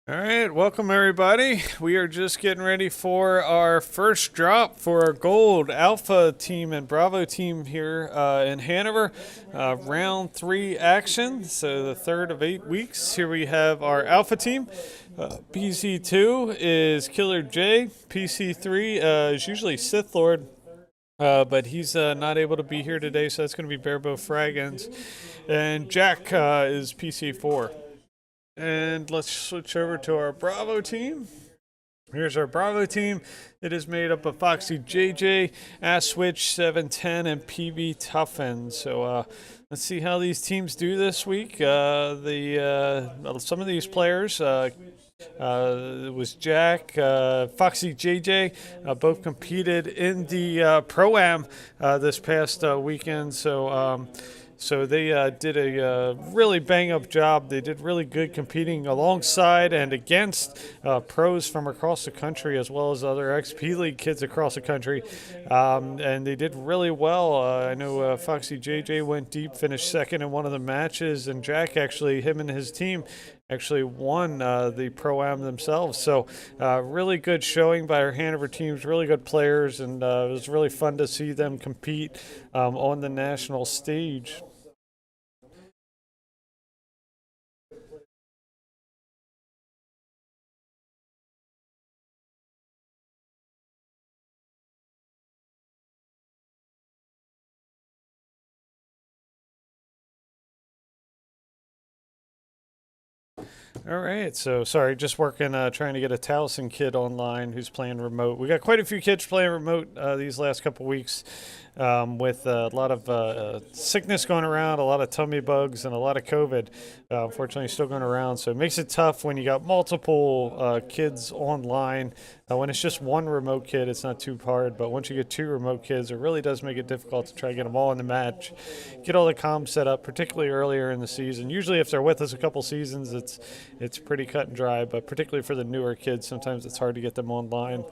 All right, welcome everybody. We are just getting ready for our first drop for our gold alpha team and bravo team here in Hanover. Round three action, so the third of 8 weeks. Here we have our alpha team. PC2 is Killer J. PC3 is usually Sith Lord. But he's not able to be here today, so that's going to be Barebow Fraggins. And Jack is PC4. And let's switch over to our Bravo team. Here's our Bravo team. It is made up of Foxy JJ, Ass Switch 710, and PB Tuffin. So let's see how these teams do this week. Some of these players. It was Jack, Foxy JJ, both competed in the Pro-Am this past weekend. So they did a really bang up job. They did really good competing alongside and against pros from across the country as well as other XP League kids across the country. And they did really well. I know Foxy JJ went deep, finished second in one of the matches, and Jack actually, him and his team, actually won the Pro-Am themselves. So really good showing by our Hanover teams, really good players, and it was really fun to see them compete on the national stage. All right, so sorry, just working, trying to get a Taliesin kid online who's playing remote. We got quite a few kids playing remote these last couple weeks, with a lot of sickness going around, a lot of tummy bugs, and a lot of COVID. Unfortunately, still going around, so it makes it tough when you got multiple kids online. When it's just one remote kid, it's not too hard, but once you get two remote kids, it really does make it difficult to try to get them all in the match, get all the comms set up, particularly earlier in the season. Usually, if they're with us a couple seasons, it's pretty cut and dry, but particularly for the newer kids, sometimes it's hard to get them online.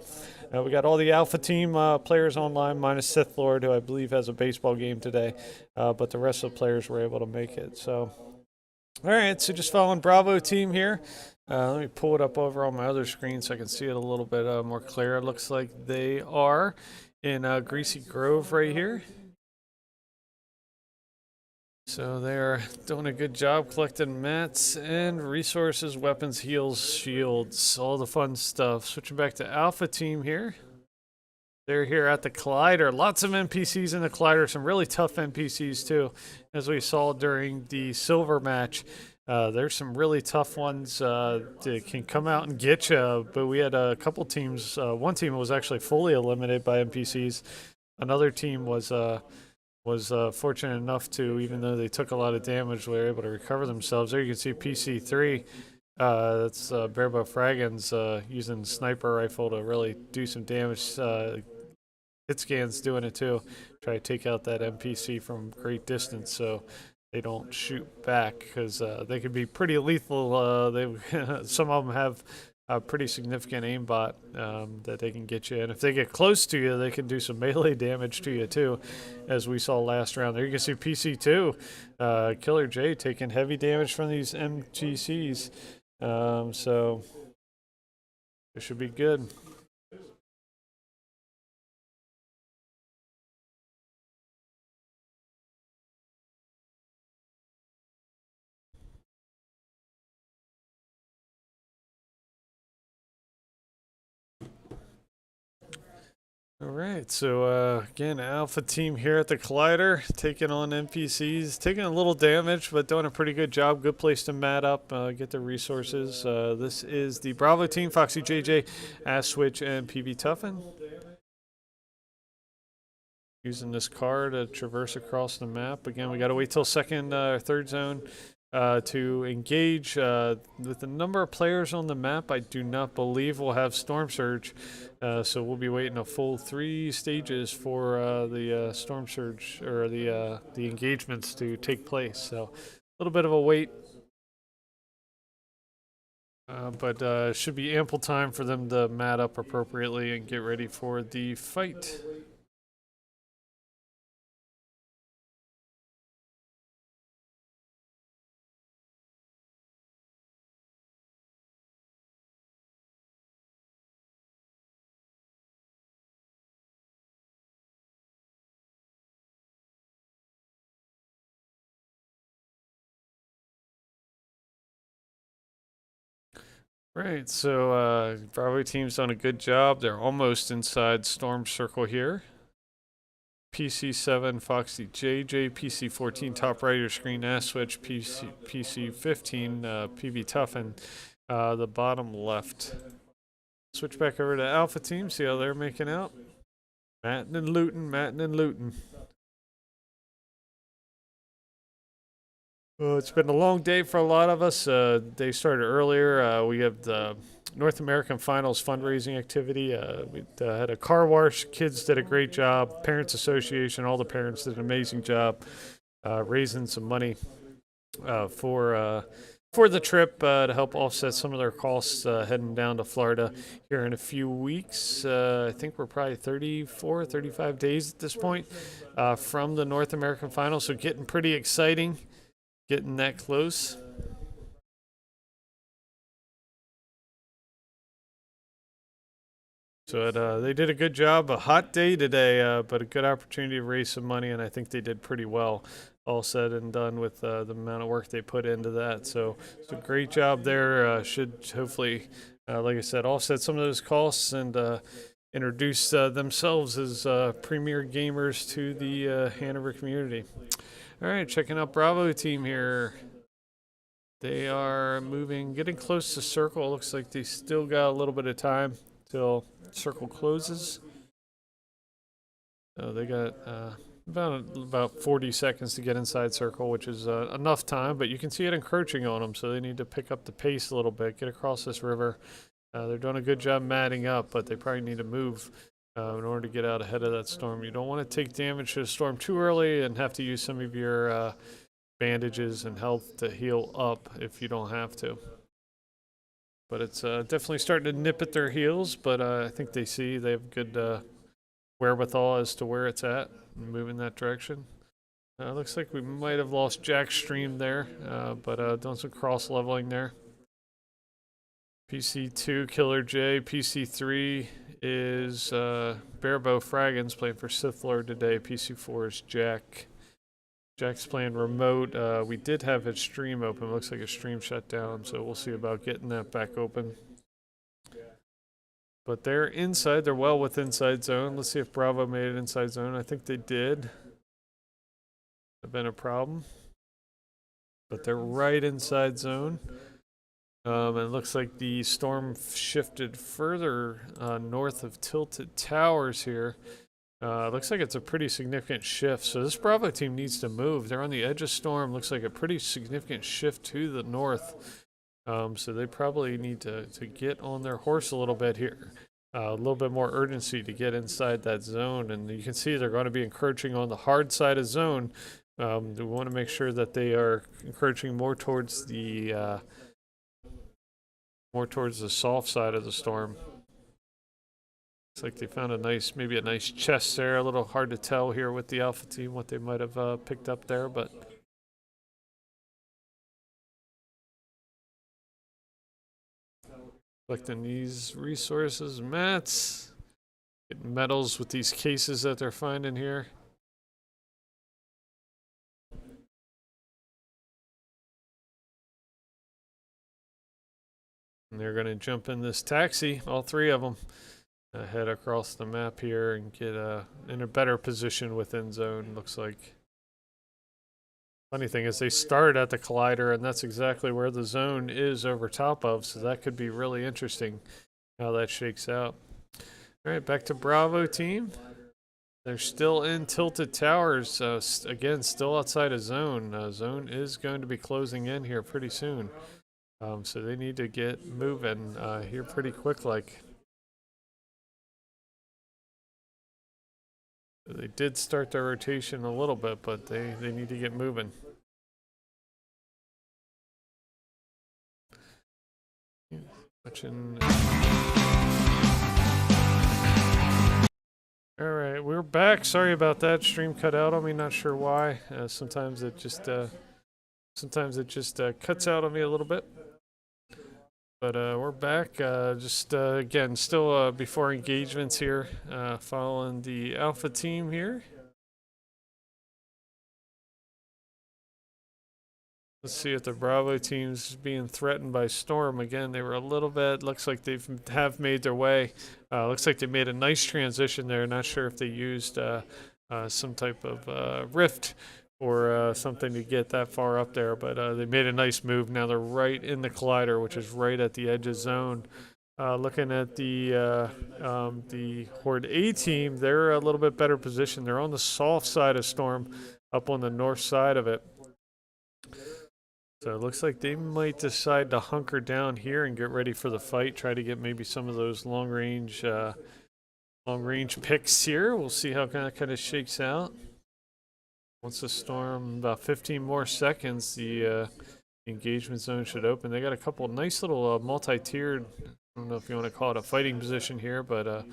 We got all the Alpha Team players online, minus Sith Lord, who I believe has a baseball game today, but the rest of the players were able to make it. So, all right, so just following Bravo Team here. Let me pull it up over on my other screen so I can see it a little bit more clear. It looks like they are in Greasy Grove right here. So they're doing a good job collecting mats and resources, weapons, heals, shields, all the fun stuff. Switching back to Alpha Team here. They're here at the Collider. Lots of NPCs in the Collider. Some really tough NPCs too, as we saw during the silver match. There's some really tough ones that can come out and get you. But we had a couple teams. One team was actually fully eliminated by NPCs. Another team was fortunate enough to, even though they took a lot of damage, they were able to recover themselves. There you can see PC3. That's Barebow Fraggins using sniper rifle to really do some damage. Hit scans doing it too. Try to take out that NPC from great distance so they don't shoot back because they can be pretty lethal. Some of them have a pretty significant aimbot that they can get you. And if they get close to you, they can do some melee damage to you too, as we saw last round. There you can see PC2, Killer J taking heavy damage from these MGCs. So it should be good. All right, so again, Alpha Team here at the Collider, taking on NPCs, taking a little damage, but doing a pretty good job. Good place to mat up, get the resources. This is the Bravo Team, Foxy JJ, Ass Switch, and PB Tuffin. Using this car to traverse across the map. Again, we got to wait till second or third zone to engage. With the number of players on the map, I do not believe we'll have Storm Surge. So we'll be waiting a full 3 stages for the Storm Surge or the engagements to take place. So a little bit of a wait. But should be ample time for them to mat up appropriately and get ready for the fight. Right, so Bravo team's done a good job. They're almost inside Storm Circle here. PC7, Foxy JJ, PC14, top right of your screen, Ass Switch, PC15, PV Tough, and the bottom left. Switch back over to Alpha Team, see how they're making out. Matting and looting, matting and looting. Well, it's been a long day for a lot of us. They started earlier. We have the North American Finals fundraising activity. We had a car wash. Kids did a great job. Parents Association, all the parents did an amazing job raising some money for the trip to help offset some of their costs heading down to Florida here in a few weeks. I think we're probably 34, 35 days at this point from the North American Finals, so getting pretty exciting. Getting that close. So they did a good job. A hot day today, but a good opportunity to raise some money, and I think they did pretty well. All said and done with the amount of work they put into that. So it's a great job there. Should hopefully, like I said, offset some of those costs and introduce themselves as premier gamers to the Hanover community. All right, checking out Bravo team here. They are moving, getting close to circle. Looks like they still got a little bit of time till circle closes. So they got about 40 seconds to get inside circle, which is enough time, but you can see it encroaching on them, so they need to pick up the pace a little bit, get across this river. They're doing a good job matting up, but they probably need to move in order to get out ahead of that storm. You don't want to take damage to the storm too early and have to use some of your bandages and health to heal up if you don't have to. But it's definitely starting to nip at their heels, but I think they have good wherewithal as to where it's at and move in that direction. Looks like we might have lost Jack's stream there, but doing some cross leveling there. PC2 Killer J, PC3 is Barebow Fraggins playing for Sith Lord today. PC4 is Jack. Jack's playing remote. We did have his stream open. Looks like his stream shut down, so we'll see about getting that back open. But they're inside. They're well within inside zone. Let's see if Bravo made it inside zone. I think they did. Have been a problem. But they're right inside zone. And it looks like the storm shifted further north of Tilted Towers here. Looks like it's a pretty significant shift. So this Bravo team needs to move. They're on the edge of storm. Looks like a pretty significant shift to the north. So they probably need to get on their horse a little bit here. A little bit more urgency to get inside that zone. And you can see they're going to be encroaching on the hard side of zone. We want to make sure that they are encroaching more towards the soft side of the storm. Looks like they found maybe a nice chest there. A little hard to tell here with the Alpha team what they might have picked up there, but collecting these resources, mats, getting metals with these cases that they're finding here. And they're going to jump in this taxi, all three of them. Head across the map here and get in a better position within zone, looks like. Funny thing is they start at the collider, and that's exactly where the zone is over top of, so that could be really interesting how that shakes out. All right, back to Bravo team. They're still in Tilted Towers, again, still outside of zone. Zone is going to be closing in here pretty soon, so they need to get moving here pretty quick like. They did start their rotation a little bit, but they need to get moving. Alright, we're back. Sorry about that. Stream cut out on me, not sure why. Sometimes it just cuts out on me a little bit. But we're back, again, still before engagements here, following the Alpha team here. Let's see if the Bravo team's being threatened by Storm. Again, they were a little bit, looks like they have made their way. Looks like they made a nice transition there. Not sure if they used some type of rift or something to get that far up there, but they made a nice move. Now they're right in the collider, which is right at the edge of zone. Looking at the Horde A team, they're a little bit better positioned. They're on the soft side of Storm, up on the north side of it. So it looks like they might decide to hunker down here and get ready for the fight. Try to get maybe some of those long range picks here. We'll see how kind of shakes out. Once the Storm, about 15 more seconds, the engagement zone should open. They got a couple nice little multi-tiered, I don't know if you want to call it a fighting position here, but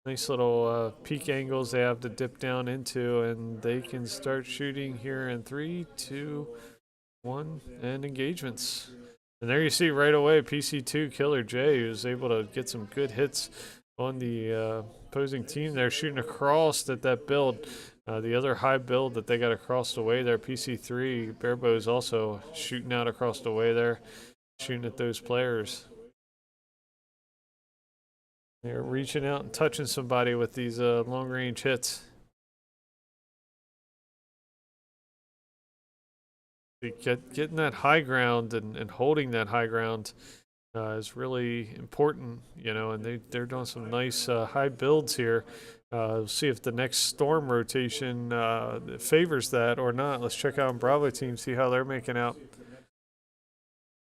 nice little peak angles they have to dip down into, and they can start shooting here in 3, 2, 1, and engagements. And there you see right away PC2 Killer J, who was able to get some good hits on the opposing team there, shooting across at that build. The other high build that they got across the way there, PC3, Barebo's also shooting out across the way there, shooting at those players. They're reaching out and touching somebody with these long range hits. Getting that high ground and holding that high ground is really important, you know, and they're doing some nice high builds here. See if the next Storm rotation favors that or not. Let's check out Bravo team, see how they're making out.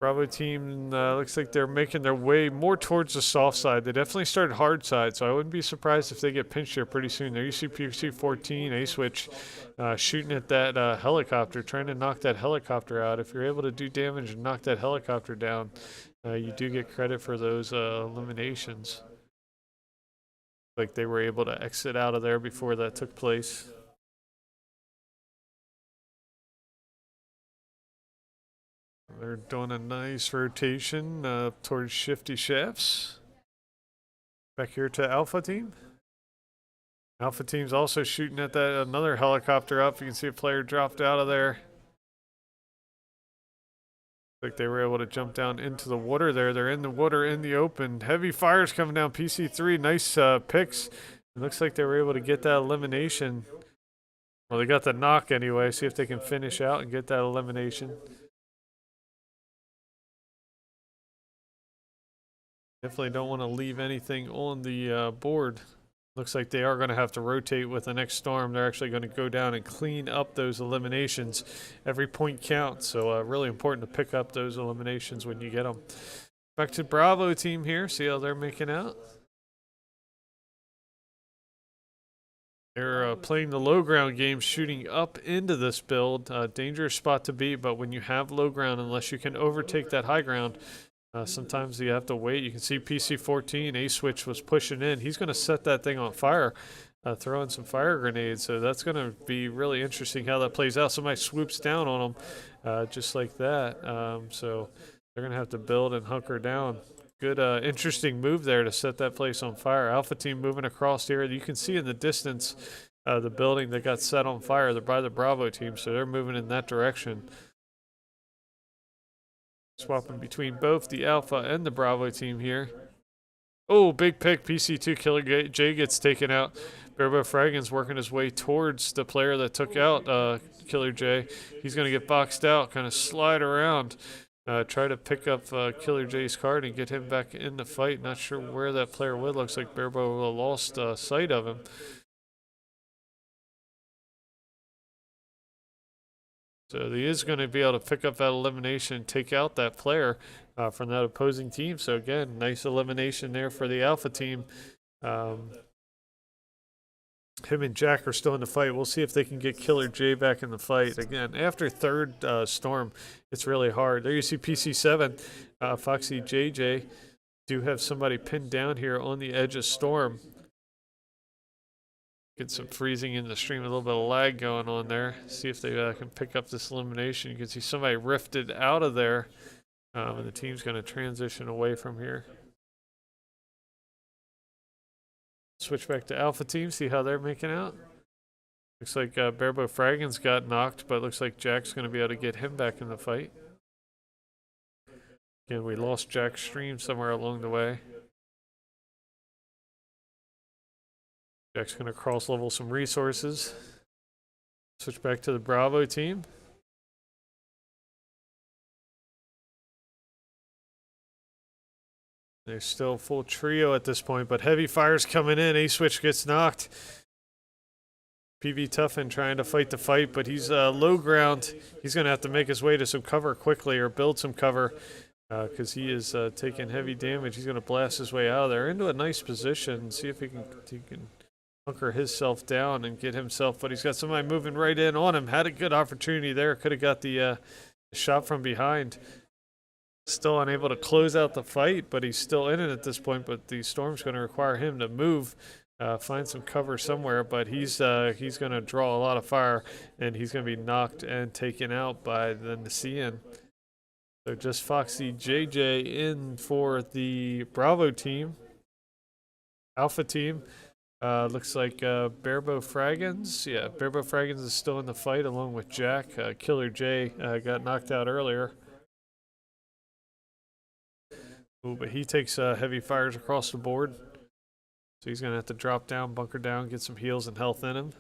Bravo team looks like they're making their way more towards the soft side. They definitely started hard side, so I wouldn't be surprised if they get pinched here pretty soon. There you see PC14, A-Switch shooting at that helicopter, trying to knock that helicopter out. If you're able to do damage and knock that helicopter down, you do get credit for those eliminations. Like they were able to exit out of there before that took place. They're doing a nice rotation towards Shifty Shafts. Back here to Alpha Team. Alpha Team's also shooting at that another helicopter up. You can see a player dropped out of there. Like they were able to jump down into the water there. They're in the water in the open. Heavy fires coming down. PC3, nice picks. It looks like they were able to get that elimination. Well, they got the knock anyway. See if they can finish out and get that elimination. Definitely don't want to leave anything on the board. Looks like they are going to have to rotate with the next Storm. They're actually going to go down and clean up those eliminations. Every point counts, so really important to pick up those eliminations when you get them. Back to Bravo team here. See how they're making out. They're playing the low ground game, shooting up into this build. Dangerous spot to be, but when you have low ground, unless you can overtake that high ground, sometimes you have to wait. You can see PC14, A-Switch was pushing in. He's going to set that thing on fire, throwing some fire grenades. So that's going to be really interesting how that plays out. Somebody swoops down on him just like that. So they're going to have to build and hunker down. Good, interesting move there to set that place on fire. Alpha team moving across here. You can see in the distance the building that got set on fire. They're by the Bravo team, so they're moving in that direction. Swapping between both the Alpha and the Bravo team here. Oh, big pick. PC2 Killer J gets taken out. Barebo Fragan's working his way towards the player that took out Killer J. He's going to get boxed out, kind of slide around, try to pick up Killer J's card and get him back in the fight. Not sure where that player would. Looks like Barebo lost sight of him. So he is going to be able to pick up that elimination and take out that player from that opposing team. So again, nice elimination there for the Alpha team. Him and Jack are still in the fight. We'll see if they can get Killer J back in the fight. Again, after third Storm, it's really hard. There you see PC7, Foxy JJ. Do have somebody pinned down here on the edge of Storm. Get some freezing in the stream, a little bit of lag going on there. See if they can pick up this elimination. You can see somebody rifted out of there, and the team's going to transition away from here. Switch back to Alpha team, see how they're making out. Looks like Barebo Fragan's got knocked, but looks like Jack's going to be able to get him back in the fight. Again, we lost Jack's stream somewhere along the way. Jack's going to cross level some resources. Switch back to the Bravo team. There's still full trio at this point, but heavy fire's coming in. A-Switch gets knocked. PV Tuffin trying to fight the fight, but he's low ground. He's going to have to make his way to some cover quickly or build some cover because he is taking heavy damage. He's going to blast his way out of there into a nice position. See if he can hunker himself down and get himself, but he's got somebody moving right in on him. Had a good opportunity there. Could have got the shot from behind. Still unable to close out the fight, but he's still in it at this point. But the storm's going to require him to move, find some cover somewhere. But he's going to draw a lot of fire, and he's going to be knocked and taken out by the Nasian. So just Foxy JJ in for the Bravo team, Alpha team. Looks like Bearbo Fraggins. Yeah, Bearbo Fraggins is still in the fight along with Jack. Killer J got knocked out earlier. Ooh, but he takes heavy fires across the board. So he's going to have to drop down, bunker down, get some heals and health in him.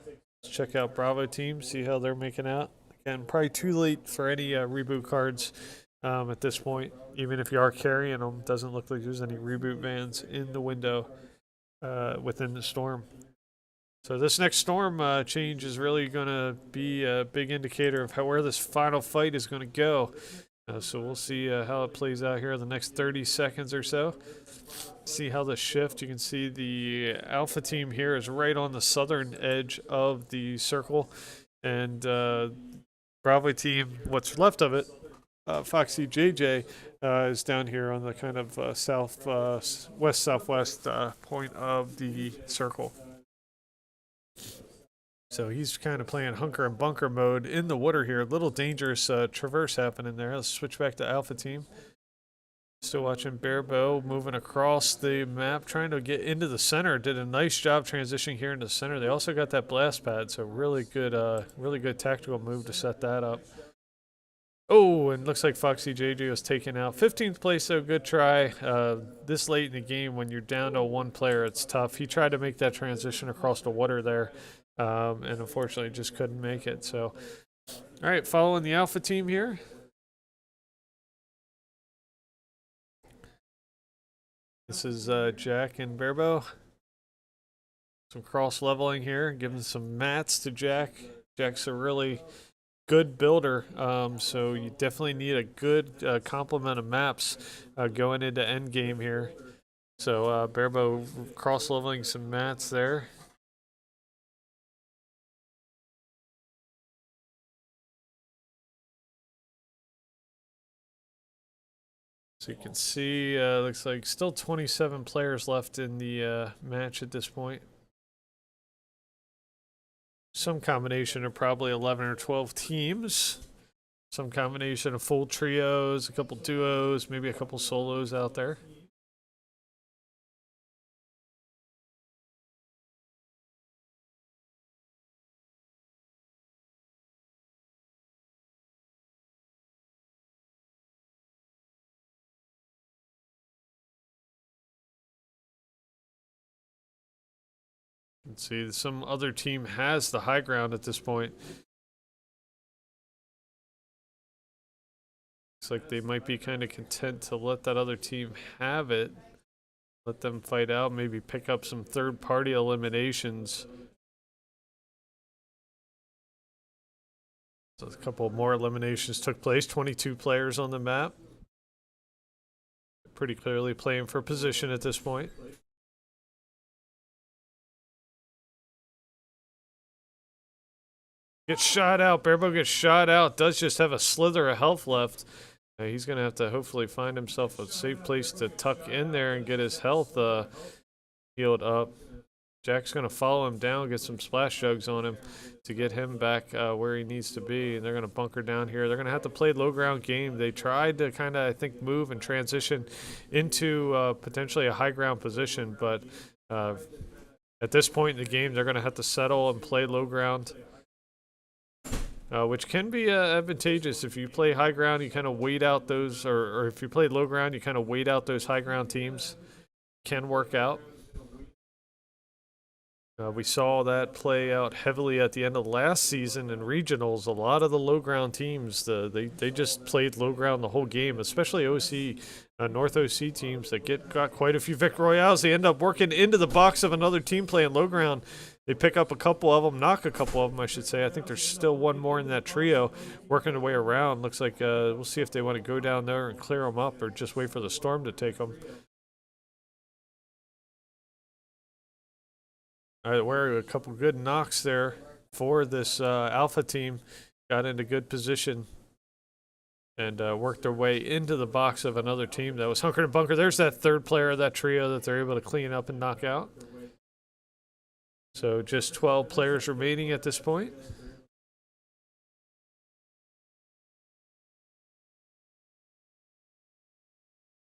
Let's check out Bravo team, see how they're making out. Again, probably too late for any reboot cards at this point. Even if you are carrying them, doesn't look like there's any reboot vans in the window within the storm. So this next storm change is really going to be a big indicator of where this final fight is going to go. So we'll see how it plays out here in the next 30 seconds or so. See how the shift. You can see the Alpha team here is right on the southern edge of the circle. And Bravo team, what's left of it, Foxy JJ, is down here on the kind of west-southwest point of the circle. So he's kind of playing hunker and bunker mode in the water here. A little dangerous traverse happening there. Let's switch back to Alpha team. Still watching Bearbo moving across the map, trying to get into the center. Did a nice job transitioning here into the center. They also got that blast pad, so really good tactical move to set that up. Oh, and looks like Foxy JJ was taken out. 15th place, though. Good try. This late in the game, when you're down to one player, it's tough. He tried to make that transition across the water there, and unfortunately just couldn't make it. So, all right, following the Alpha team here. This is Jack and Bearbo. Some cross-leveling here, giving some mats to Jack. Jack's a really good builder, so you definitely need a good complement of maps going into endgame here. So Bearbo cross-leveling some mats there. So you can see, looks like still 27 players left in the match at this point. Some combination of probably 11 or 12 teams. Some combination of full trios, a couple duos, maybe a couple solos out there. Let's see, some other team has the high ground at this point. Looks like they might be kind of content to let that other team have it. Let them fight out, maybe pick up some third-party eliminations. So a couple more eliminations took place. 22 players on the map. Pretty clearly playing for position at this point. Gets shot out. Bearbo gets shot out. Does just have a slither of health left. He's going to have to hopefully find himself a safe place to tuck in there and get his health healed up. Jack's going to follow him down, get some splash jugs on him to get him back where he needs to be. And they're going to bunker down here. They're going to have to play low ground game. They tried to kind of, I think, move and transition into potentially a high ground position. But at this point in the game, they're going to have to settle and play low ground. which can be advantageous. If you play high ground, you kind of wait out those, or if you play low ground, you kind of wait out those high ground teams. Can work out. We saw that play out heavily at the end of last season in regionals. A lot of the low ground teams, they just played low ground the whole game, especially OC, North OC teams that got quite a few victory royales. They end up working into the box of another team playing low ground. They pick up a couple of them, knock a couple of them, I should say. I think there's still one more in that trio working their way around. Looks like we'll see if they want to go down there and clear them up or just wait for the storm to take them. All right, we're a couple good knocks there for this Alpha team. Got into good position and worked their way into the box of another team that was hunkered and bunkered. There's that third player of that trio that they're able to clean up and knock out. So just 12 players remaining at this point.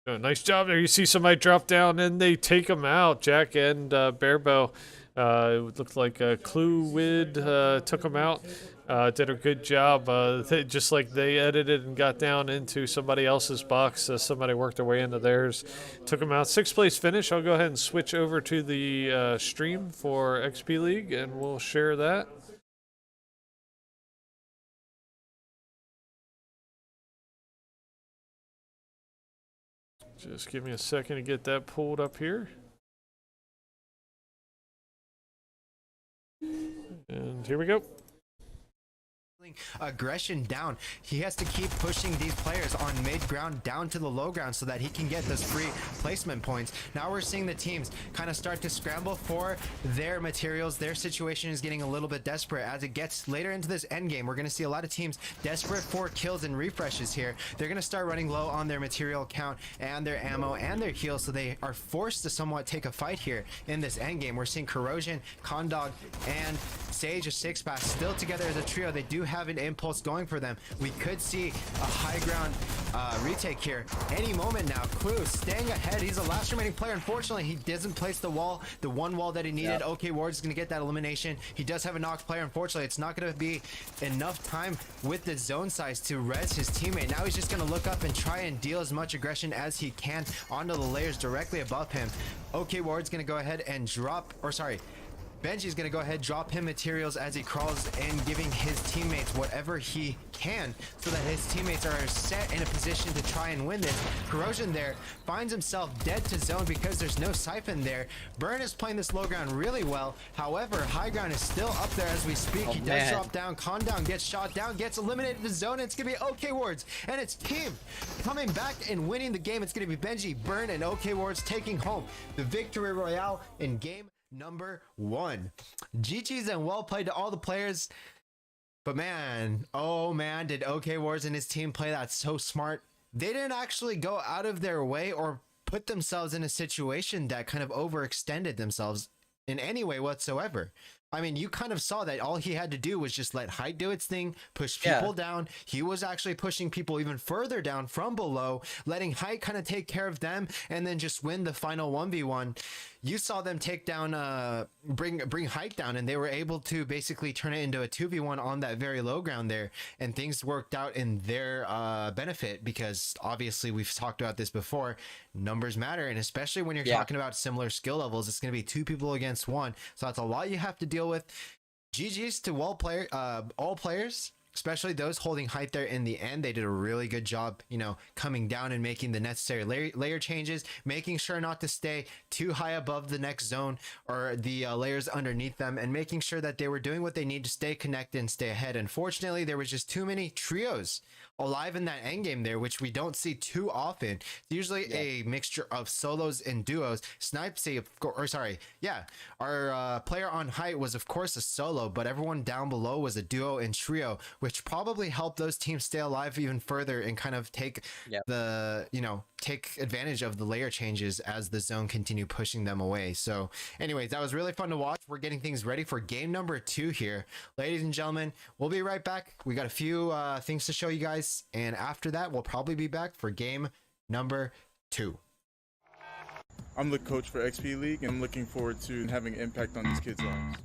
Oh, nice job there. You see somebody drop down and they take them out. Jack and Bearbow. It looked like Cluewid took them out. Did a good job. Just like they edited and got down into somebody else's box. Somebody worked their way into theirs. Took them out. 6th place finish. I'll go ahead and switch over to the stream for XP League and we'll share that. Just give me a second to get that pulled up here. And here we go. Aggression down. He has to keep pushing these players on mid ground down to the low ground so that he can get those free placement points. Now we're seeing the teams kind of start to scramble for their materials. Their situation is getting a little bit desperate as it gets later into this end game. We're going to see a lot of teams desperate for kills and refreshes here. They're going to start running low on their material count and their ammo and their heals, so they are forced to somewhat take a fight here in this end game. We're seeing Corrosion, Condog, and Sage of Six Pass still together as a trio. They do have an impulse going for them. We could see a high ground retake here any moment now. Clue staying ahead. He's the last remaining player. Unfortunately, he doesn't place the wall, the one wall that he needed. Yep. OK Ward's going to get that elimination. He does have a knocked player. Unfortunately, it's not going to be enough time with the zone size to res his teammate. Now he's just going to look up and try and deal as much aggression as he can onto the layers directly above him. OK Ward's going to go ahead and drop, or sorry, Benji's going to go ahead, drop him materials as he crawls in, giving his teammates whatever he can so that his teammates are set in a position to try and win this. Corrosion there finds himself dead to zone because there's no siphon there. Burn is playing this low ground really well. However, high ground is still up there as we speak. He does drop down. Condown gets shot down, gets eliminated to zone. And it's going to be OK Wards and its team coming back and winning the game. It's going to be Benji, Burn, and OK Wards taking home the victory royale in game number 1. GG's and well played to all the players. But man, oh man, did OK Wars and his team play that so smart. They didn't actually go out of their way or put themselves in a situation that kind of overextended themselves in any way whatsoever. I mean, you kind of saw that all he had to do was just let height do its thing, push people down. He was actually pushing people even further down from below, letting height kind of take care of them, and then just win the final 1v1. You saw them take down, bring height down, and they were able to basically turn it into a 2v1 on that very low ground there, and things worked out in their benefit because obviously we've talked about this before. Numbers matter, and especially when you're talking about similar skill levels, it's going to be 2 people against 1, so that's a lot you have to deal with. GG's to all players, especially those holding height there in the end. They did a really good job, you know, coming down and making the necessary layer changes, making sure not to stay too high above the next zone or the layers underneath them, and making sure that they were doing what they need to stay connected and stay ahead. Unfortunately, there was just too many trios alive in that endgame there, which we don't see too often. It's usually a mixture of solos and duos. Snipesy, our player on height was of course a solo, but everyone down below was a duo and trio, which probably helped those teams stay alive even further and kind of take take advantage of the layer changes as the zone continued pushing them away. So anyways, that was really fun to watch. We're getting things ready for game number 2 here. Ladies and gentlemen, we'll be right back. We got a few things to show you guys, and after that we'll probably be back for game number 2. I'm the coach for XP League and looking forward to having an impact on these kids' lives.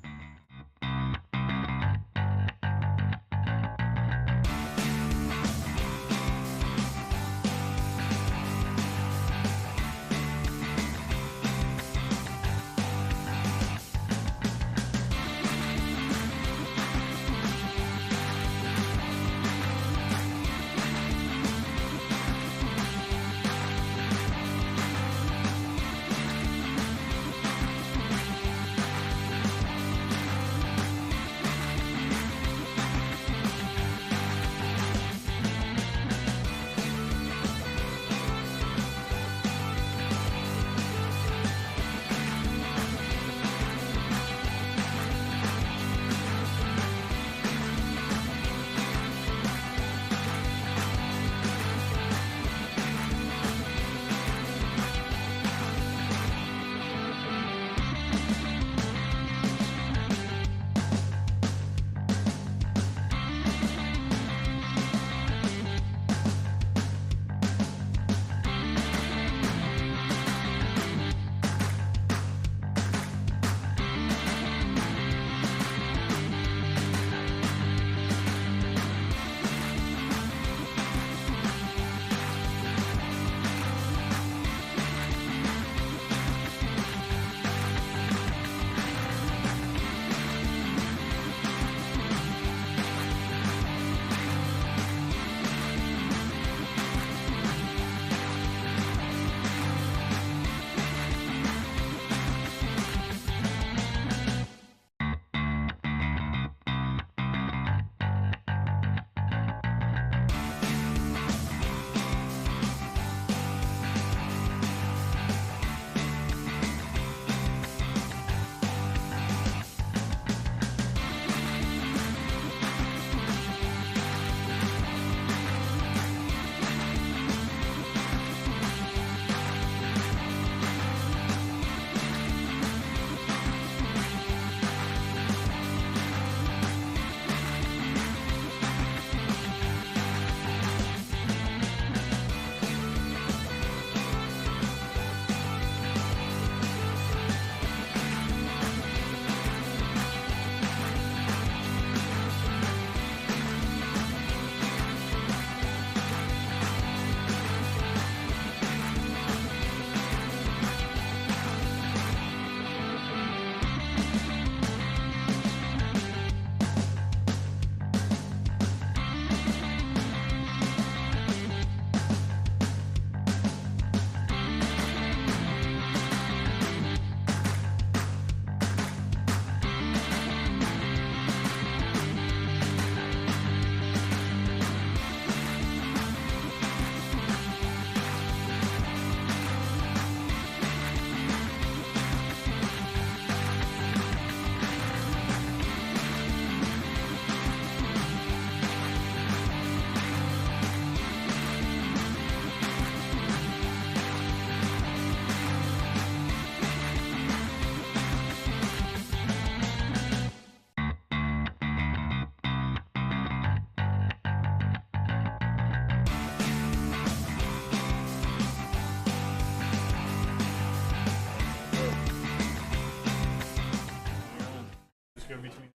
between.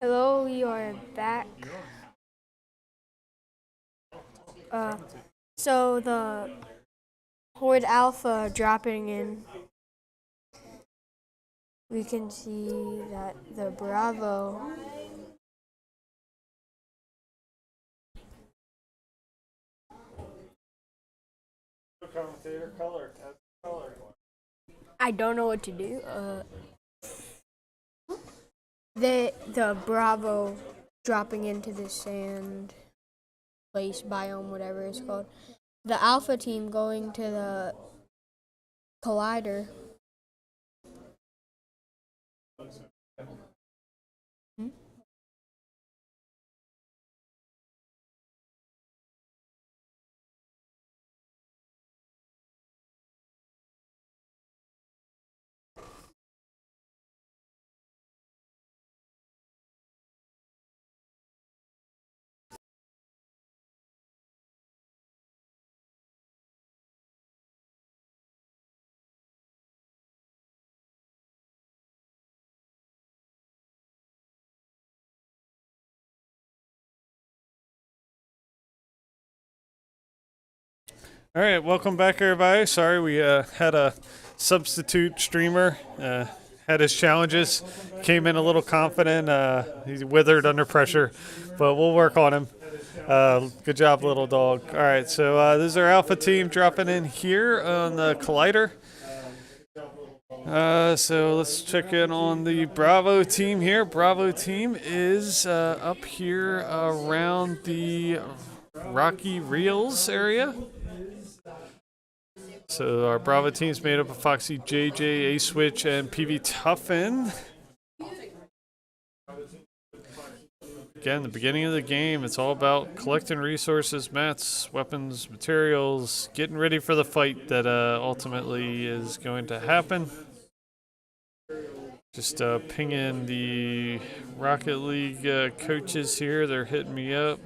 Hello, we are back. So the Horde Alpha dropping in, we can see that the Bravo Commentator color. I don't know what to do. The Bravo dropping into the sand place biome, whatever it's called. The Alpha team going to the Collider. All right, welcome back, everybody. Sorry, we had a substitute streamer. Had his challenges, came in a little confident. He's withered under pressure, but we'll work on him. Good job, little dog. All right, so this is our Alpha team dropping in here on the Collider. So let's check in on the Bravo team here. Bravo team is up here around the Rocky Reels area. So our Bravo team is made up of Foxy, JJ, A-Switch, and PV Tuffin. Again, the beginning of the game, it's all about collecting resources, mats, weapons, materials, getting ready for the fight that ultimately is going to happen. Just pinging the Rocket League coaches here. They're hitting me up.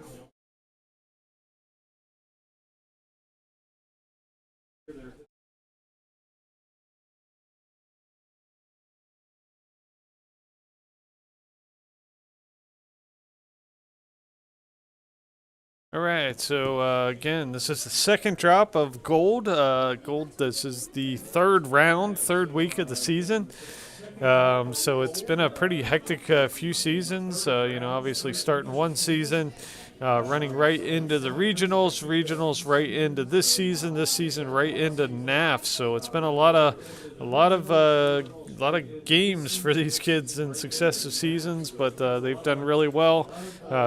All right, so again, this is the second drop of gold. This is the third week of the season. So it's been a pretty hectic few seasons. Obviously starting one season, running right into the regionals right into this season right into NAF. So it's been a lot of games for these kids in successive seasons, but they've done really well.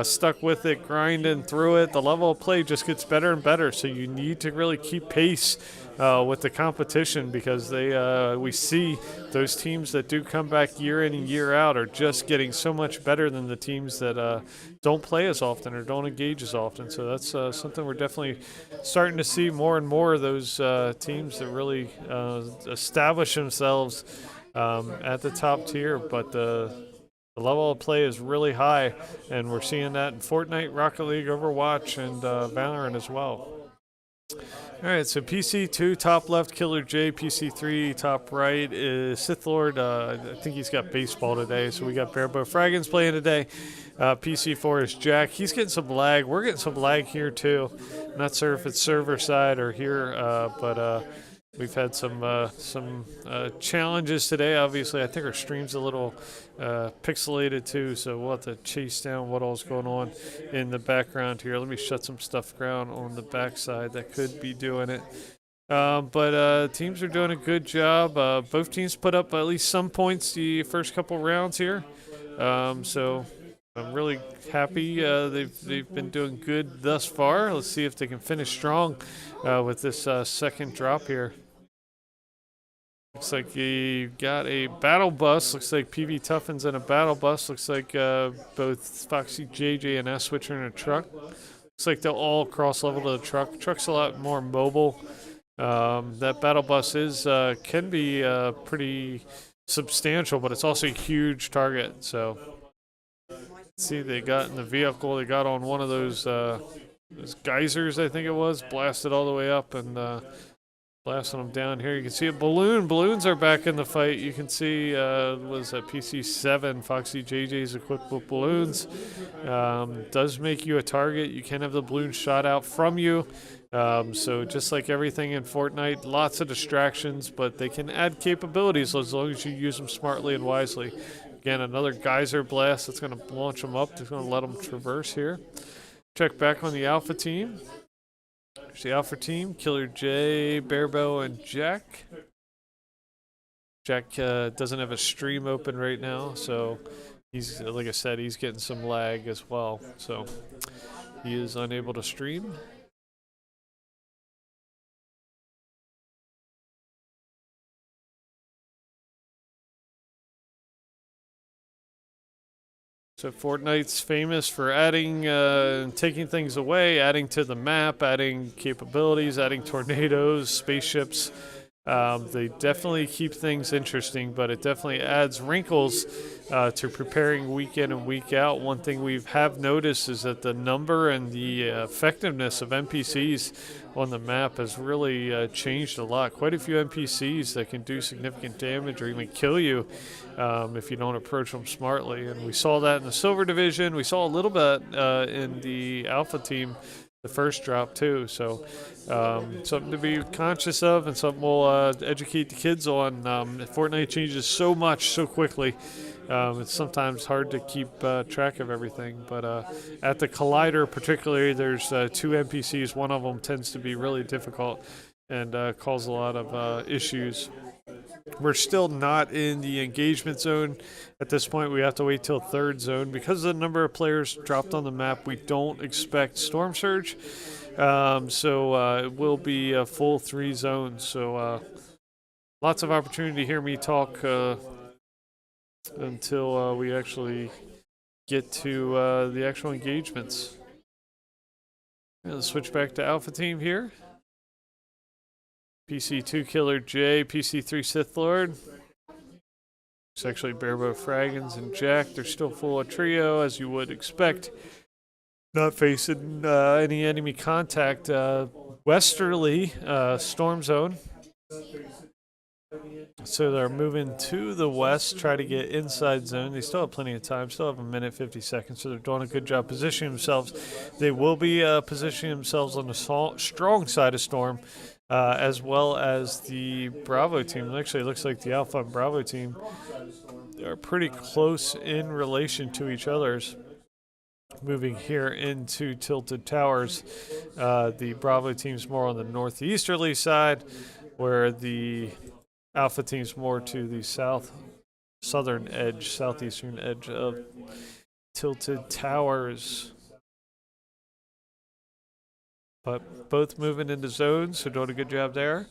Stuck with it, grinding through it. The level of play just gets better and better. So you need to really keep pace with the competition, because we see those teams that do come back year in and year out are just getting so much better than the teams that don't play as often or don't engage as often. So that's something we're definitely starting to see more and more of those teams that really establish themselves at the top tier. But the level of play is really high, and we're seeing that in Fortnite, Rocket League, Overwatch, and Valorant as well. All right, so PC2, top left, Killer J. PC3, top right is Sith Lord. I think he's got baseball today, so we got Barebow Fraggins playing today. PC4 is Jack. He's getting some lag. We're getting some lag here, too. I'm not sure if it's server side or here, but we've had some challenges today. Obviously, I think our stream's a little pixelated too, so we'll have to chase down what all's going on in the background here. Let me shut some stuff down on the backside that could be doing it. But teams are doing a good job. Both teams put up at least some points the first couple rounds here. So I'm really happy. They've been doing good thus far. Let's see if they can finish strong with this second drop here. Looks like you got a battle bus. Looks like PV Tuffin's in a battle bus. Looks like both Foxy, JJ, and S-Switch are in a truck. Looks like they'll all cross level to the truck. Truck's a lot more mobile. That battle bus can be pretty substantial, but it's also a huge target. So, let's see, they got in the vehicle. They got on one of those geysers, I think it was, blasted all the way up, and Blasting them down here. You can see a balloon. Balloons are back in the fight. You can see, was a PC7, Foxy JJ's equipped with balloons. Does make you a target. You can have the balloon shot out from you. So just like everything in Fortnite, lots of distractions, but they can add capabilities as long as you use them smartly and wisely. Again, another geyser blast that's going to launch them up. It's going to let them traverse here. Check back on the Alpha team. There's the Alpha team, Killer J, Bearbow, and Jack. Jack doesn't have a stream open right now, so he's, like I said, he's getting some lag as well. So he is unable to stream. So Fortnite's famous for adding, taking things away, adding to the map, adding capabilities, adding tornadoes, spaceships. They definitely keep things interesting, but it definitely adds wrinkles to preparing week in and week out. One thing we have noticed is that the number and the effectiveness of NPCs on the map has really changed a lot. Quite a few NPCs that can do significant damage or even kill you if you don't approach them smartly. And we saw that in the Silver Division. We saw a little bit in the Alpha team, the first drop too. So something to be conscious of and something we'll educate the kids on. Fortnite changes so much so quickly. It's sometimes hard to keep track of everything, but at the Collider particularly, there's two NPCs. One of them tends to be really difficult and cause a lot of issues. We're still not in the engagement zone at this point. We have to wait till third zone. Because of the number of players dropped on the map, we don't expect Storm Surge. So it will be a full 3 zones. So lots of opportunity to hear me talk until we actually get to the actual engagements. Let's switch back to Alpha Team here. PC2 Killer J, PC3 Sith Lord. It's actually Bearbow Fraggins and Jack. They're still full of trio, as you would expect. Not facing any enemy contact. Westerly Storm Zone. So they're moving to the west, try to get inside zone. They still have plenty of time, still have a minute 50 seconds, so they're doing a good job positioning themselves. They will be positioning themselves on the strong side of Storm, as well as the Bravo team. Actually, it looks like the Alpha and Bravo team are pretty close in relation to each other's. Moving here into Tilted Towers, the Bravo team's more on the northeasterly side, where the Alpha team's more to the southeastern edge of Tilted Towers. But both moving into zones, so doing a good job there.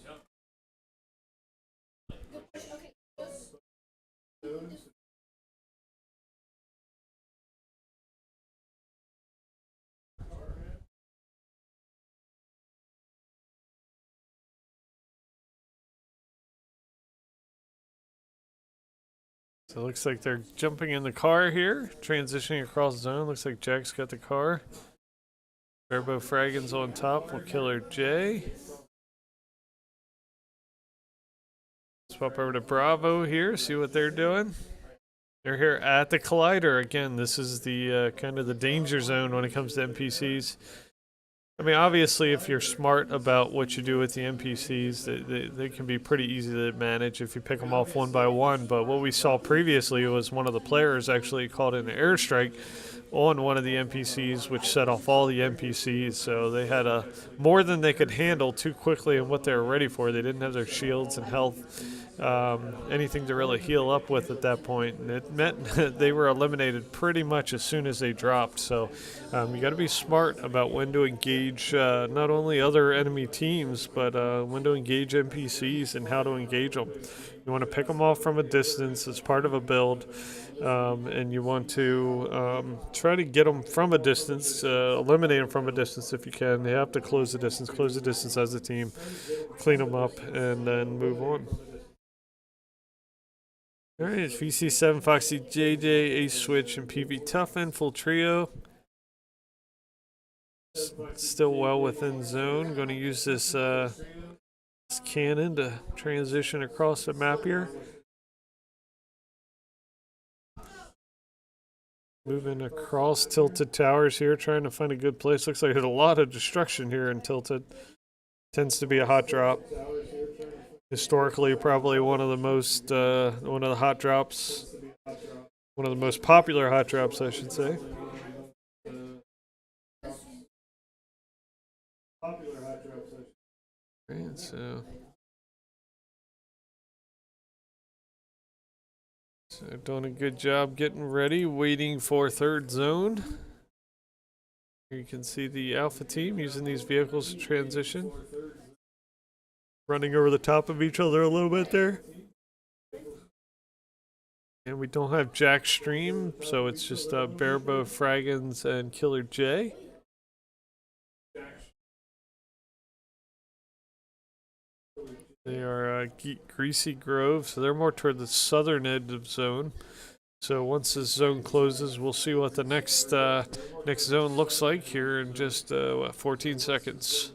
So it looks like they're jumping in the car here, transitioning across the zone. Looks like Jack's got the car. Turbo Fraggins on top with Killer J. Swap over to Bravo here, see what they're doing. They're here at the Collider. Again, this is the kind of the danger zone when it comes to NPCs. I mean, obviously, if you're smart about what you do with the NPCs, they can be pretty easy to manage if you pick them off one by one. But what we saw previously was one of the players actually called in an airstrike on one of the NPCs, which set off all the NPCs. So they had more than they could handle too quickly and what they were ready for. They didn't have their shields and health, anything to really heal up with at that point. And it meant they were eliminated pretty much as soon as they dropped. So you got to be smart about when to engage not only other enemy teams, but when to engage NPCs and how to engage them. You want to pick them off from a distance as part of a build. And you want to try to get them from a distance, eliminate them from a distance if you can. You have to close the distance as a team, clean them up, and then move on. All right, it's VC7, Foxy JJ, Ace Switch, and PV Tuffin, full trio. Still well within zone. Going to use this cannon to transition across the map here. Moving across Tilted Towers here, trying to find a good place. Looks like there's a lot of destruction here in Tilted. Tends to be a hot drop. Historically, probably one of the most, one of the hot drops, one of the most popular hot drops, I should say. Right, so doing a good job getting ready, waiting for third zone. Here you can see the Alpha team using these vehicles to transition. Running over the top of each other a little bit there. And we don't have Jack Stream, so it's just Barebow, Fraggins, and Killer J. They are Greasy Grove, so they're more toward the southern edge of zone. So once this zone closes, we'll see what the next zone looks like here in just 14 seconds.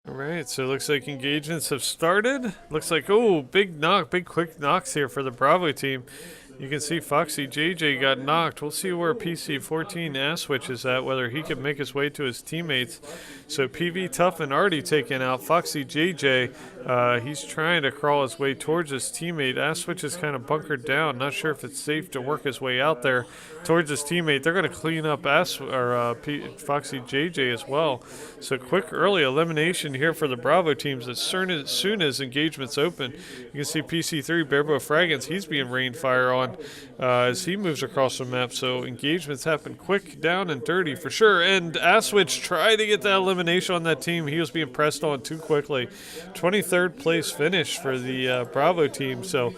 All right, so it looks like engagements have started. Looks like, oh, big quick knocks here for the Bravo team. You can see Foxy JJ got knocked. We'll see where PC14 Asswitch is at, whether he can make his way to his teammates. So PV Tuffin already taken out. Foxy JJ, he's trying to crawl his way towards his teammate. Asswitch is kind of bunkered down. Not sure if it's safe to work his way out there towards his teammate. They're going to clean up Foxy JJ as well. So quick early elimination here for the Bravo teams as soon as engagements open. You can see PC3 Barebow Fraggins, he's being rained fire on as he moves across the map. So engagements happen quick, down, and dirty for sure. And Asswitch tried to get that elimination on that team. He was being pressed on too quickly. 23rd place finish for the Bravo team. So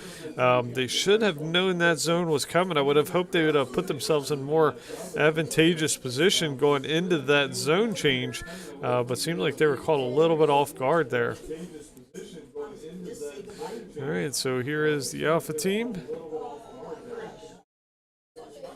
they should have known that zone was coming. I would have hoped they would have put themselves in more advantageous position going into that zone change, but seemed like they were caught a little bit off guard there. All right, so here is the Alpha team.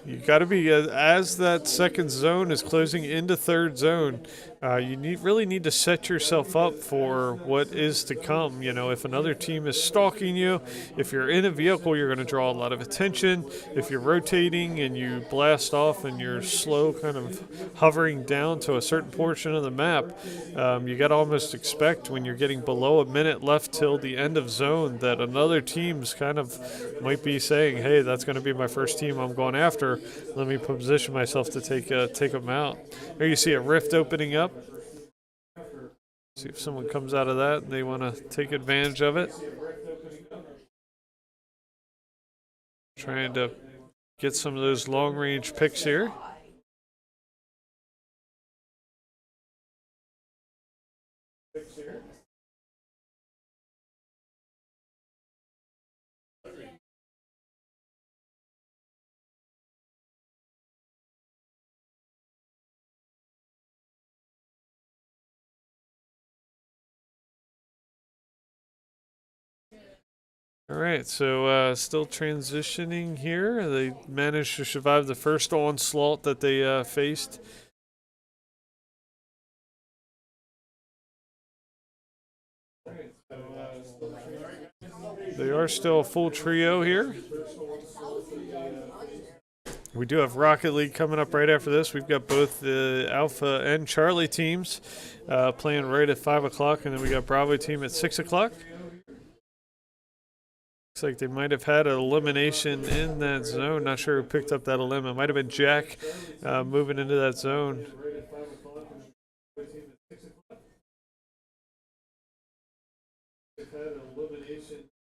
You got to be, as that second zone is closing into third zone, you really need to set yourself up for what is to come. You know, if another team is stalking you, if you're in a vehicle, you're going to draw a lot of attention. If you're rotating and you blast off and you're slow, kind of hovering down to a certain portion of the map, you got to almost expect when you're getting below a minute left till the end of zone that another team's kind of might be saying, hey, that's going to be my first team I'm going after. Let me position myself to take them out. There you see a rift opening up. See if someone comes out of that and they want to take advantage of it. Trying to get some of those long-range picks here. All right, so still transitioning here. They managed to survive the first onslaught that they faced. They are still a full trio here. We do have Rocket League coming up right after this. We've got both the Alpha and Charlie teams playing right at 5 o'clock, and then we got Bravo team at 6 o'clock. Looks like they might have had an elimination in that zone. Not sure who picked up that elimination. It might have been Jack moving into that zone.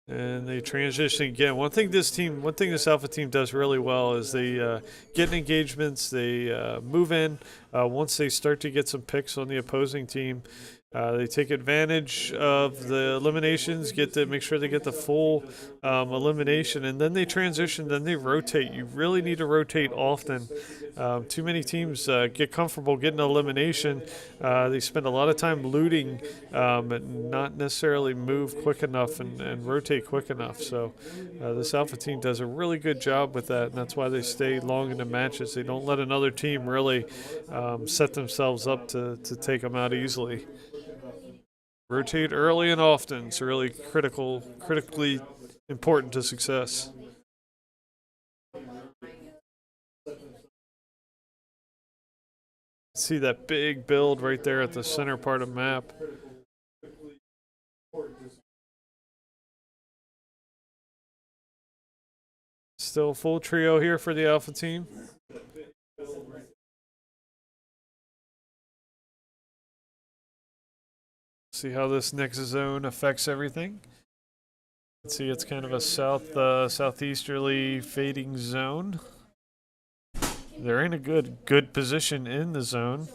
And they transition again. One thing this Alpha team does really well is they get in engagements, they move in. Once they start to get some picks on the opposing team, They take advantage of the eliminations, make sure they get the full elimination, and then they transition. Then they rotate. You really need to rotate often. Too many teams get comfortable getting an elimination. They spend a lot of time looting, and not necessarily move quick enough and rotate quick enough. So this Alpha team does a really good job with that, and that's why they stay long in the matches. They don't let another team really set themselves up to take them out easily. Rotate early and often. It's really critically important to success. See that big build right there at the center part of the map. Still full trio here for the Alpha team. See how this next zone affects everything. See, it's kind of a southeasterly fading zone. They're in a good position in the zone.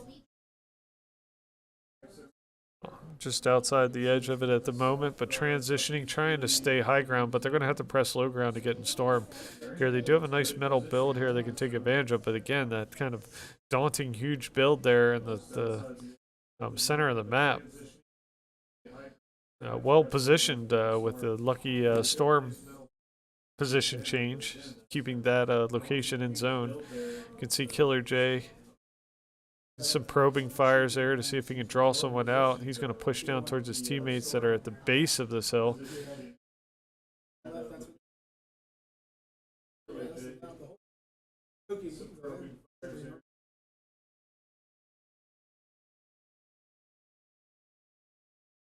Just outside the edge of it at the moment, but transitioning, trying to stay high ground, but they're going to have to press low ground to get in storm. Here, they do have a nice metal build here they can take advantage of, but again, that kind of daunting, huge build there in the center of the map. Well positioned with the lucky storm position change, keeping that location in zone. You can see Killer J. Some probing fires there to see if he can draw someone out. He's going to push down towards his teammates that are at the base of this hill.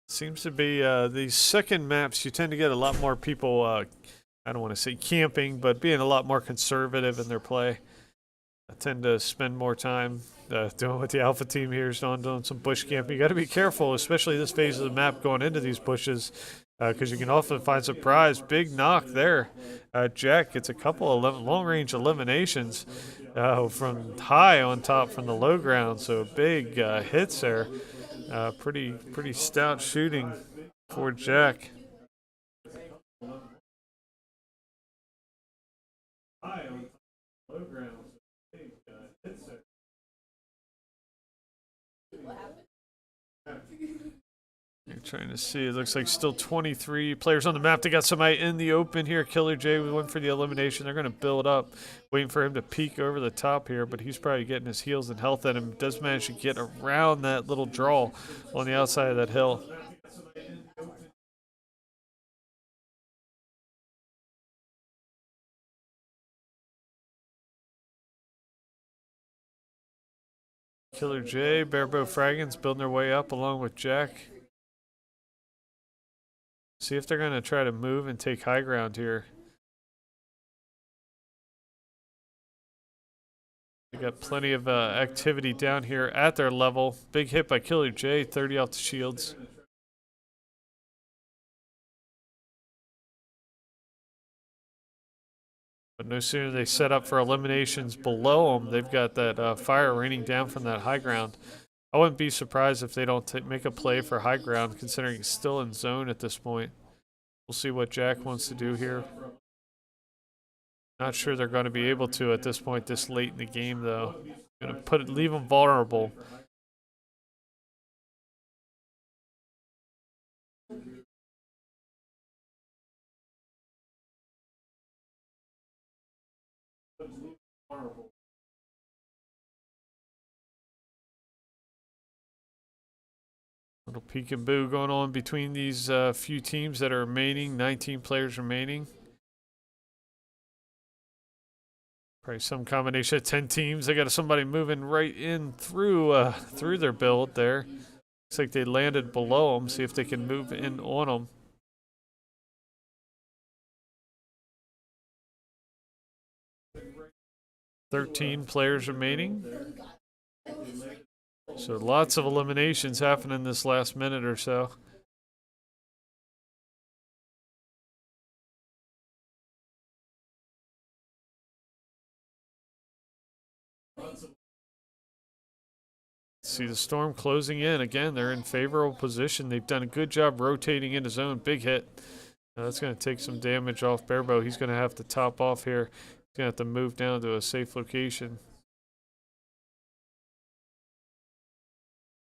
Seems to be these second maps, you tend to get a lot more people, I don't want to say camping, but being a lot more conservative in their play. I tend to spend more time doing what the Alpha team here is doing some bush camping. You got to be careful, especially this phase of the map going into these bushes, because you can often find surprise. Big knock there. Jack gets a couple of long-range eliminations from high on top from the low ground, so big hits there. Pretty stout shooting for Jack. High on low ground. You're trying to see. It looks like still 23 players on the map. They got somebody in the open here. Killer J went for the elimination. They're going to build up, waiting for him to peek over the top here, but he's probably getting his heals and health at him. Does manage to get around that little draw on the outside of that hill. Killer J, Barebow Fragons building their way up along with Jack. See if they're going to try to move and take high ground here. They got plenty of activity down here at their level. Big hit by Killer J, 30 off the shields. But no sooner they set up for eliminations below them, they've got that fire raining down from that high ground. I wouldn't be surprised if they don't make a play for high ground, considering it's still in zone at this point. We'll see what Jack wants to do here. Not sure they're going to be able to at this point, this late in the game, though. Going to leave them vulnerable. Little peekaboo going on between these few teams that are remaining. 19 players remaining. Probably some combination of 10 teams. They got somebody moving right in through their build there. Looks like they landed below them. See if they can move in on them. "13 players remaining. So lots of eliminations happening this last minute or so. See the Storm closing in. Again, they're in favorable position. They've done a good job rotating into zone. Big hit. That's going to take some damage off Bearbo. He's going to have to top off here. He's going to have to move down to a safe location.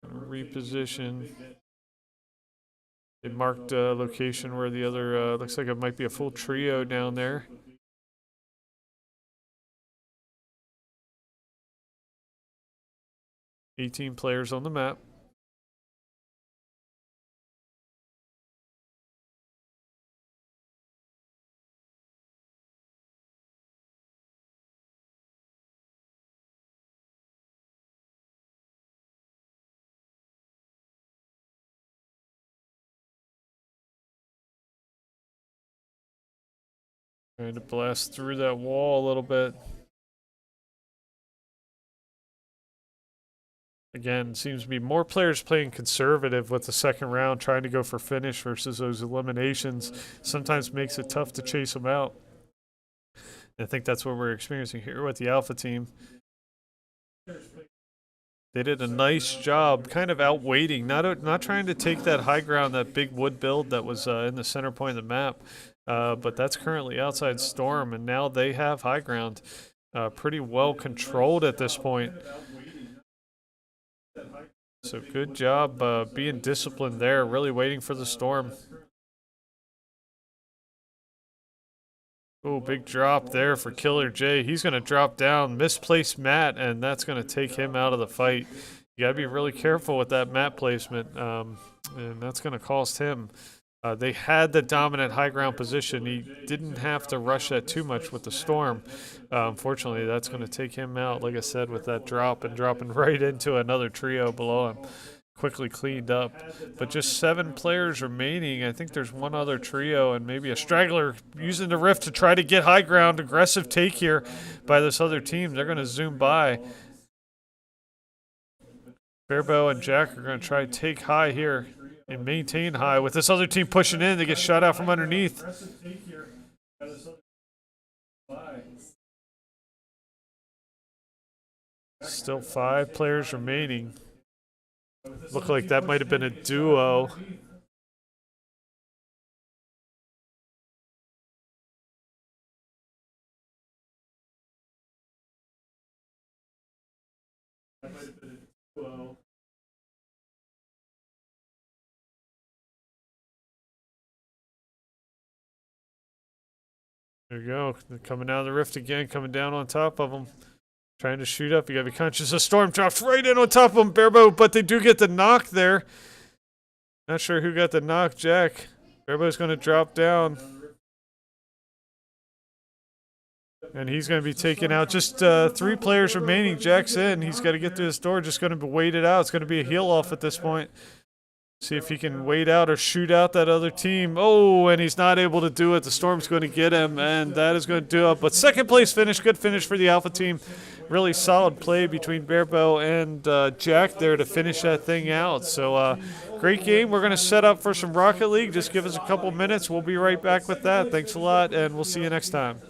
Reposition. They marked a location where the other, looks like it might be a full trio down there. $18 players on the map. Trying to blast through that wall a little bit. Again, seems to be more players playing conservative with the second round, trying to go for finish versus those eliminations. Sometimes makes it tough to chase them out. And I think that's what we're experiencing here with the Alpha team. They did a nice job kind of outweighting, not trying to take that high ground, that big wood build that was in the center point of the map. But that's currently outside Storm, and now they have high ground pretty well controlled at this point. So good job being disciplined there, really waiting for the Storm. Oh, big drop there for Killer J. He's going to drop down, misplace Matt, and that's going to take him out of the fight. You got to be really careful with that Matt placement, and that's going to cost him. They had the dominant high ground position. He didn't have to rush that too much with the Storm. Unfortunately, that's going to take him out, like I said, with that drop and dropping right into another trio below him. Quickly cleaned up. But just 7 players remaining. I think there's one other trio and maybe a straggler using the rift to try to get high ground. Aggressive take here by this other team. They're going to zoom by. Bearbo and Jack are going to try to take high here and maintain high. With this other team pushing in, they get shot out from underneath. Still 5 players remaining. Looked like that might have been a duo. There you go. They're coming out of the rift again, coming down on top of them. Trying to shoot up. You gotta be conscious. A Storm drops right in on top of them, Bearbo, but they do get the knock there. Not sure who got the knock, Jack. Bearbo's gonna drop down. And he's gonna be taken out. Just 3 players remaining. Jack's in. He's gotta get to his door. Just gonna be waited out. It's gonna be a heal off at this point. See if he can wait out or shoot out that other team. Oh, and he's not able to do it. The Storm's going to get him, and that is going to do it. But second place finish, good finish for the Alpha team. Really solid play between Bearbo and Jack there to finish that thing out. So great game. We're going to set up for some Rocket League. Just give us a couple minutes. We'll be right back with that. Thanks a lot, and we'll see you next time.